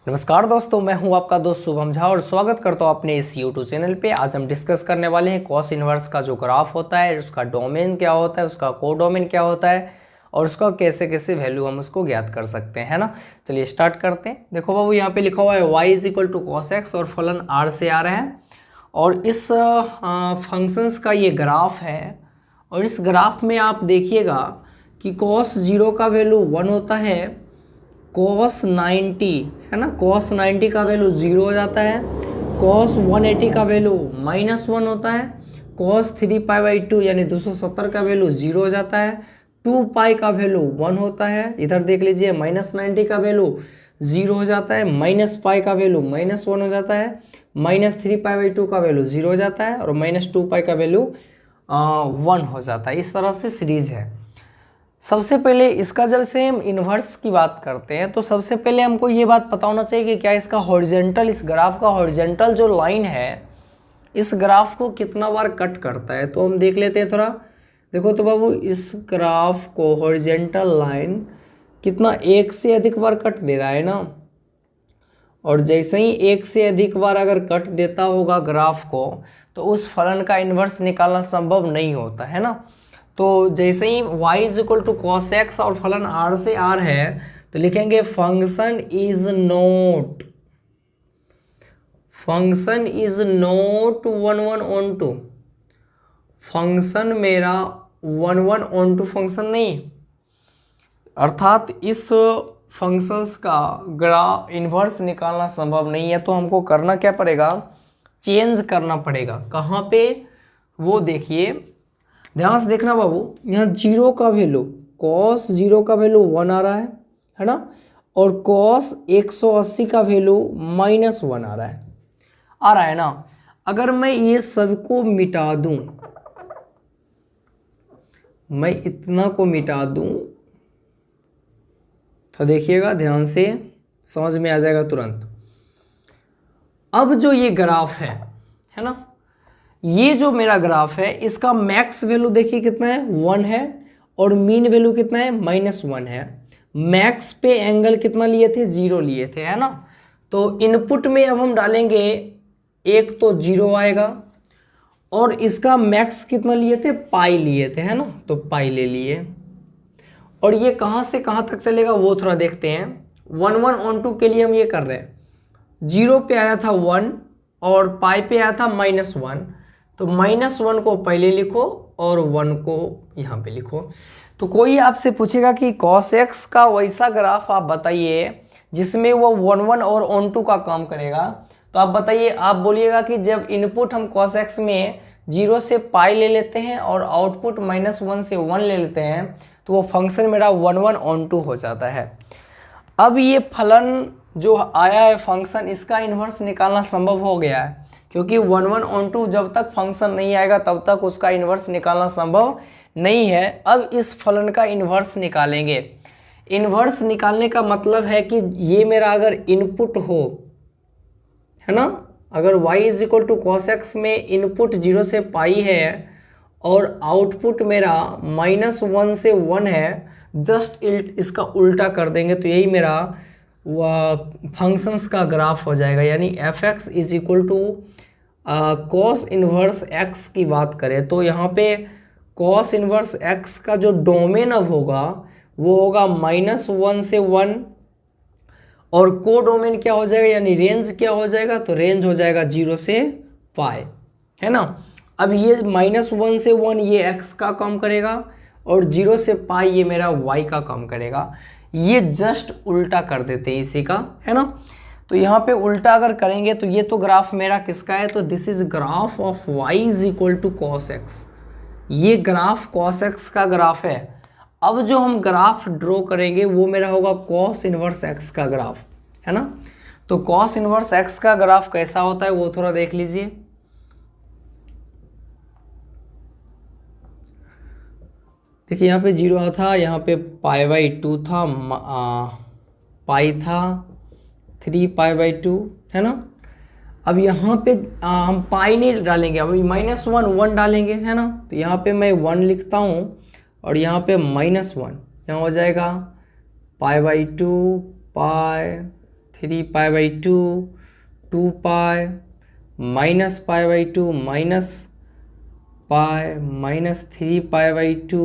नमस्कार दोस्तों, मैं हूं आपका दोस्त शुभम झा और स्वागत करता हूं अपने इस YouTube चैनल पे। आज हम डिस्कस करने वाले हैं कॉस इनवर्स का जो ग्राफ होता है, उसका डोमेन क्या होता है, उसका कोडोमेन क्या होता है और उसका कैसे कैसे वैल्यू हम उसको ज्ञात कर सकते हैं, है ना। चलिए स्टार्ट करते हैं। देखो बाबू, यहाँ पे लिखा हुआ है y is equal to cos x और फलन r से आ रहा है और इस फंक्शंस का ये ग्राफ है। और इस ग्राफ में आप देखिएगा कि cos 0 का वैल्यू 1 होता है, cos 90 है ना, cos 90 का वैल्यू 0 हो जाता है, cos 180 का वैल्यू -1 होता है, cos 3π/2 यानी 270 का वैल्यू 0 हो जाता है, 2π का वैल्यू 1 होता है। इधर देख लीजिए, -90 का वैल्यू 0 हो जाता है, -π का वैल्यू -1 हो जाता है, -3π/2 का वैल्यू 0 हो जाता है और -2π का वैल्यू 1 हो जाता है। इस तरह से सीरीज है। सबसे पहले इसका जब से हम इन्वर्स की बात करते हैं तो सबसे पहले हमको ये बात पता होना चाहिए कि क्या इसका हॉरिजेंटल, इस ग्राफ का हॉरिजेंटल जो लाइन है इस ग्राफ को कितना बार कट करता है। तो हम देख लेते हैं थोड़ा। देखो तो बाबू, इस ग्राफ को हॉरिजेंटल लाइन कितना, एक से अधिक बार कट दे रहा है ना। और जैसे ही एक से अधिक बार अगर कट देता होगा ग्राफ को तो उस फलन का इन्वर्स निकालना संभव नहीं होता है ना। तो जैसे ही y is equal to cos x और फलन r से r है तो लिखेंगे फंक्शन इज नॉट 1/(1) फंक्शन मेरा 1/(1) फंक्शन नहीं, अर्थात इस फंक्शंस का ग्राफ इन्वर्स निकालना संभव नहीं है। तो हमको करना क्या पड़ेगा, चेंज करना पड़ेगा। कहाँ पे, वो देखिए, ध्यान से देखना बाबू। यहाँ 0 का वैल्यू, cos 0 का वैल्यू 1 आ रहा है ना, और cos 180 का वैल्यू -1 आ रहा है ना। अगर मैं ये सबको मिटा दूं, मैं इतना को मिटा दूं तो देखिएगा, ध्यान से समझ में आ जाएगा तुरंत। अब जो ये ग्राफ है ना, ये जो मेरा ग्राफ है इसका मैक्स वैल्यू देखिए कितना है, 1 है, और मीन वैल्यू कितना है, -1 है। मैक्स पे एंगल कितना लिए थे, 0 लिए थे, है ना। तो इनपुट में अब हम डालेंगे, एक तो 0 आएगा, और इसका मैक्स कितना लिए थे, पाई लिए थे, है ना, तो पाई ले लिए। और ये कहाँ से कहाँ तक चलेगा वो थोड़ा देखते हैं। 1/(1) के लिए हम ये कर रहे हैं, 0 पे आया था 1 और पाई पे आया था -1, तो -1 को पहले लिखो और 1 को यहाँ पे लिखो। तो कोई आपसे पूछेगा कि cos x का वैसा ग्राफ आप बताइए जिसमें वो 1/(1) और 1/2 का काम करेगा। तो आप बताइए, आप बोलिएगा कि जब इनपुट हम cos x में 0 से पाई ले लेते हैं और आउटपुट -1 से 1 ले लेते हैं तो वो फंक्शन मेरा 1/(1) हो जाता है। अब ये फलन जो आया है फंक्शन, इसका इन्वर्स निकालना संभव हो गया है, क्योंकि 1/(1) जब तक फंक्शन नहीं आएगा तब तक उसका इन्वर्स निकालना संभव नहीं है। अब इस फलन का इन्वर्स निकालेंगे। इन्वर्स निकालने का मतलब है कि ये मेरा अगर इनपुट हो, है ना, अगर y is equal to cos x में इनपुट 0 से पाई है और आउटपुट मेरा -1 से 1 है, जस्ट इसका उल्टा कर देंगे तो यही मेरा फंक्शंस का ग्राफ हो जाएगा। यानी f(x) is equal to cos inverse x की बात करें तो यहाँ पे कॉस इन्वर्स x का जो डोमेन अब होगा वो होगा -1 से 1, और को डोमेन क्या हो जाएगा, यानी रेंज क्या हो जाएगा, तो रेंज हो जाएगा 0 से पाई, है ना। अब ये -1 से 1 ये x का काम करेगा और 0 से पाई ये मेरा y का काम करेगा। ये जस्ट उल्टा कर देते हैं इसी का, है ना। तो यहाँ पे उल्टा अगर करेंगे तो ये तो ग्राफ मेरा किसका है, तो this is graph of y is equal to cos x. ये ग्राफ कॉस एक्स का ग्राफ है। अब जो हम ग्राफ ड्रॉ करेंगे वो मेरा होगा कॉस इनवर्स एक्स का ग्राफ, है ना। तो कॉस इनवर्स एक्स का ग्राफ कैसा होता है वो थोड़ा देख लीजिए। देखिए यहाँ पे 0 था, यहाँ पे π/2 था, पाई था 3π/2, है ना। अब यहाँ पे हम पाई नहीं डालेंगे, अभी -1 डालेंगे, है ना। तो यहाँ पे मैं 1 लिखता हूँ और यहाँ पे -1, यहाँ हो जाएगा π/2 π 3π/2, 2π, -π/2 -π, -3π/2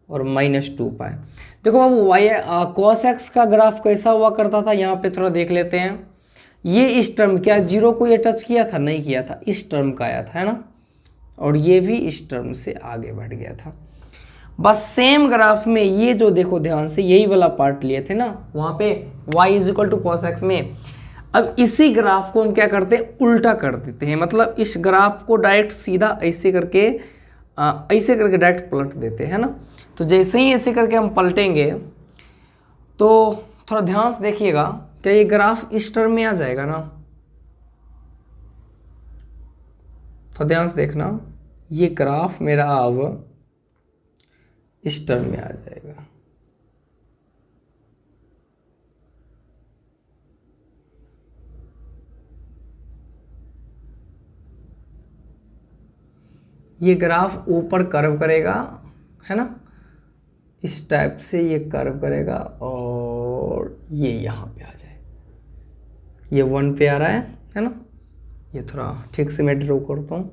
और -2π। देखो बाबू वाई cos x का ग्राफ कैसा हुआ करता था, यहाँ पे थोड़ा देख लेते हैं। ये इस टर्म, क्या जीरो को ये टच किया था? नहीं किया था, इस टर्म का आया था, है ना, और ये भी इस टर्म से आगे बढ़ गया था। बस सेम ग्राफ में ये जो देखो ध्यान से, यही वाला पार्ट लिए थे ना वहाँ पे y = cos x में। अब इसी ग्राफ को हम क्या करते हैं, उल्टा कर देते हैं, मतलब इस ग्राफ को डायरेक्ट सीधा ऐसे करके डायरेक्ट पलट देते हैं ना। तो जैसे ही ऐसे करके हम पलटेंगे तो थोड़ा ध्यान से देखिएगा, क्या ये ग्राफ इस टर्म में आ जाएगा ना, तो ध्यान से देखना, ये ग्राफ मेरा अब इस टर्म में आ जाएगा। ये ग्राफ ऊपर कर्व करेगा, है ना, इस टाइप से ये कर्व करेगा और ये यहाँ पे आ जाए, ये 1 पे आ रहा है ना। ये थोड़ा ठीक से मैं ड्रॉ करता हूँ।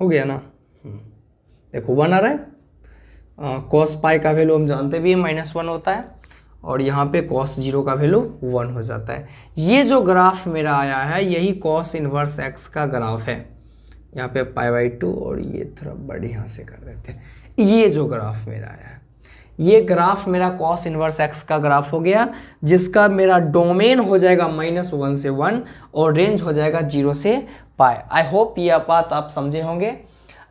हो गया ना, देखो 1 आ रहा है। cos पाई का वैल्यू हम जानते भी हैं -1 होता है, और यहाँ पे cos 0 का वैल्यू 1 हो जाता है। ये जो ग्राफ मेरा आया है यही cos इनवर्स x का ग्राफ है। यहाँ पे π/2 और ये थोड़ा बढ़िया से कर देते हैं। ये जो ग्राफ मेरा आया है, ये ग्राफ मेरा cos इनवर्स x का ग्राफ हो गया, जिसका मेरा डोमेन हो जाएगा -1 से 1 और रेंज हो जाएगा 0 से π। आई होप ये बात आप समझे होंगे।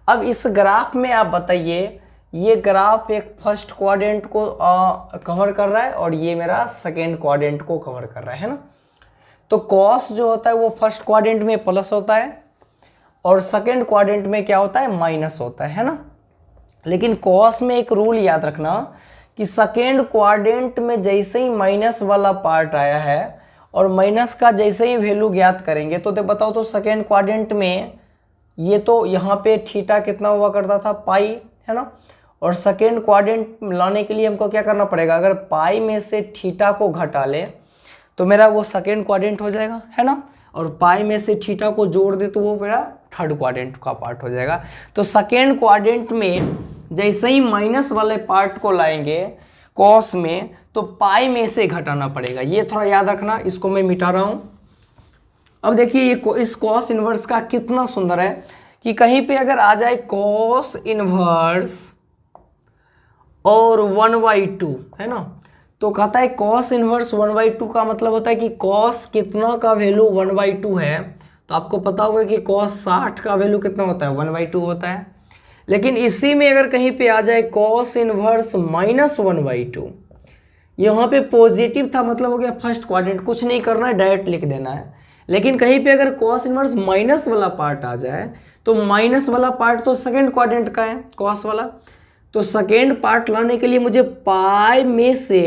अब इस ग्राफ में आप बताइए, ये ग्राफ एक फर्स्ट क्वाड्रेंट को कवर कर रहा है और ये मेरा सेकेंड क्वाड्रेंट को कवर कर रहा है ना। तो कॉस जो होता है वो फर्स्ट क्वाड्रेंट में प्लस होता है और सेकेंड क्वाड्रेंट में क्या होता है, माइनस होता है ना। लेकिन कॉस में एक रूल याद रखना कि सेकेंड क्वाड्रेंट में जैसे ही माइनस वाला पार्ट आया है और माइनस का जैसे ही वैल्यू ज्ञात करेंगे तो बताओ, तो सेकेंड क्वाड्रेंट में ये तो यहाँ पे थीटा कितना हुआ करता था, पाई, है ना। और सेकेंड क्वाड्रेंट लाने के लिए हमको क्या करना पड़ेगा, अगर पाई में से थीटा को घटा ले तो मेरा वो सेकेंड क्वाड्रेंट हो जाएगा, है ना। और पाई में से थीटा को जोड़ दे तो वो मेरा थर्ड क्वाड्रेंट का पार्ट हो जाएगा। तो सेकेंड क्वाड्रेंट में जैसे ही माइनस वाले पार्ट को लाएंगे कॉस में तो पाई में से घटाना पड़ेगा। ये थोड़ा याद रखना, इसको मैं मिटा रहा हूँ। अब देखिए ये इस कॉस इनवर्स का कितना सुंदर है कि कहीं पे अगर आ जाए कॉस इनवर्स और 1/2, है ना, तो कहता है कॉस इनवर्स 1/2 का मतलब होता है कि कॉस कितना का वैल्यू 1/2 है। तो आपको पता होगा कि कॉस 60 का वैल्यू कितना होता है, 1/2 होता है। लेकिन इसी में अगर कहीं पे आ जाए कॉस इनवर्स -1/2, यहाँ पे पॉजिटिव था, मतलब हो गया फर्स्ट क्वाड्रेंट, कुछ नहीं करना है, डायरेक्ट लिख देना है। लेकिन कहीं पे अगर कॉस इनवर्स माइनस वाला पार्ट आ जाए तो माइनस वाला पार्ट तो सेकेंड क्वाड्रेंट का है, कॉस वाला। तो सेकेंड पार्ट लाने के लिए मुझे पाई में से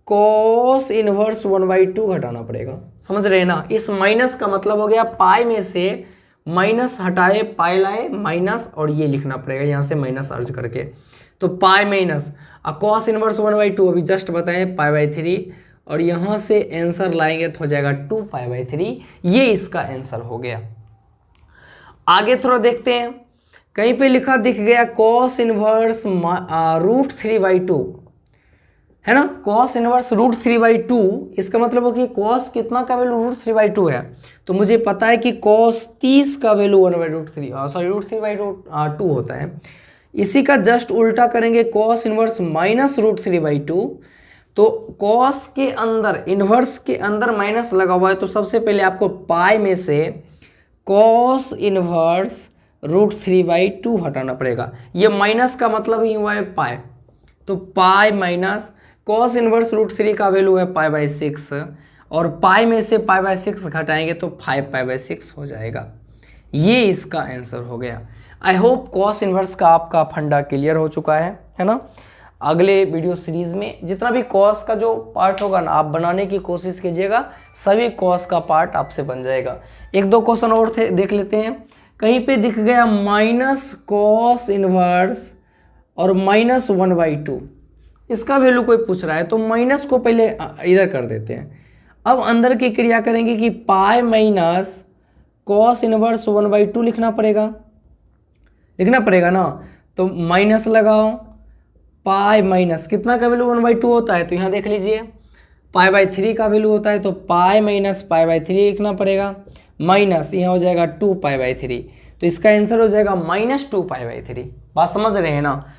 कॉस इनवर्स 1/2 घटाना पड़ेगा, समझ रहे हैं ना। इस माइनस का मतलब हो गया पाई में से माइनस हटाए, पाई लाए माइनस, और ये लिखना पड़ेगा यहाँ से माइनस अर्ज करके। तो पाई माइनस कॉस इनवर्स 1/2 अभी जस्ट बताएं π/3, और यहाँ से आंसर लाएंगे तो हो जाएगा 2π/3। ये इसका आंसर हो गया। आगे थोड़ा देखते हैं, कहीं पे लिखा दिख गया कॉस इनवर्स √3/2, है ना। कॉस इनवर्स √3/2, इसका मतलब हो कि कॉस कितना का वैल्यू √3/2 है। तो मुझे पता है कि कॉस 30 का वैल्यू √3/2 होता है। इसी का जस्ट उल्टा करेंगे, कॉस इनवर्स -√3/2। तो कॉस के अंदर, इनवर्स के अंदर माइनस लगा हुआ है, तो सबसे पहले आपको पाई में से कॉस इनवर्स √3/2 हटाना पड़ेगा। ये माइनस का मतलब ही हुआ है पाई, तो पाई माइनस कॉस इनवर्स √3 का वैल्यू है π/6, और पाई में से π/6 घटाएंगे तो 5π/6 हो जाएगा। ये इसका आंसर हो गया। आई होप कॉस इनवर्स का आपका फंडा क्लियर हो चुका है ना। अगले वीडियो सीरीज में जितना भी कॉस का जो पार्ट होगा ना, आप बनाने की कोशिश कीजिएगा, सभी कॉस का पार्ट आपसे बन जाएगा। 1-2 क्वेश्चन और थे, देख लेते हैं। कहीं पे दिख गया माइनस कॉस इनवर्स और माइनस 1/2, इसका वैल्यू कोई पूछ रहा है तो माइनस को पहले इधर कर देते हैं। अब अंदर की क्रिया करेंगे कि पाई माइनस कॉस इनवर्स 1/2 लिखना पड़ेगा ना। तो माइनस लगाओ, पाई माइनस कितना का वैल्यू 1/2 होता है, तो यहाँ देख लीजिए π/3 का वैल्यू होता है, तो पाई माइनस π/3 लिखना पड़ेगा, माइनस यहाँ हो जाएगा 2π/3, तो इसका आंसर हो जाएगा -2π/3। बात समझ रहे हैं ना।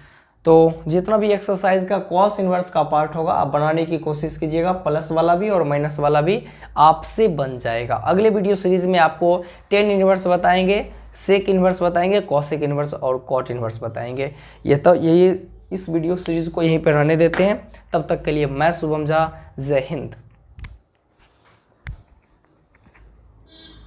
तो जितना भी एक्सरसाइज का कॉस इनवर्स का पार्ट होगा आप बनाने की कोशिश कीजिएगा, प्लस वाला भी और माइनस वाला भी आपसे बन जाएगा। अगले वीडियो सीरीज में आपको टेन इनवर्स बताएंगे, सेक इनवर्स बताएंगे, कॉसेक इनवर्स और कॉट इनवर्स बताएंगे। यही इस वीडियो सीरीज को यहीं पर रहने देते हैं। तब तक के लिए मैं शुभम झा, जय हिंद।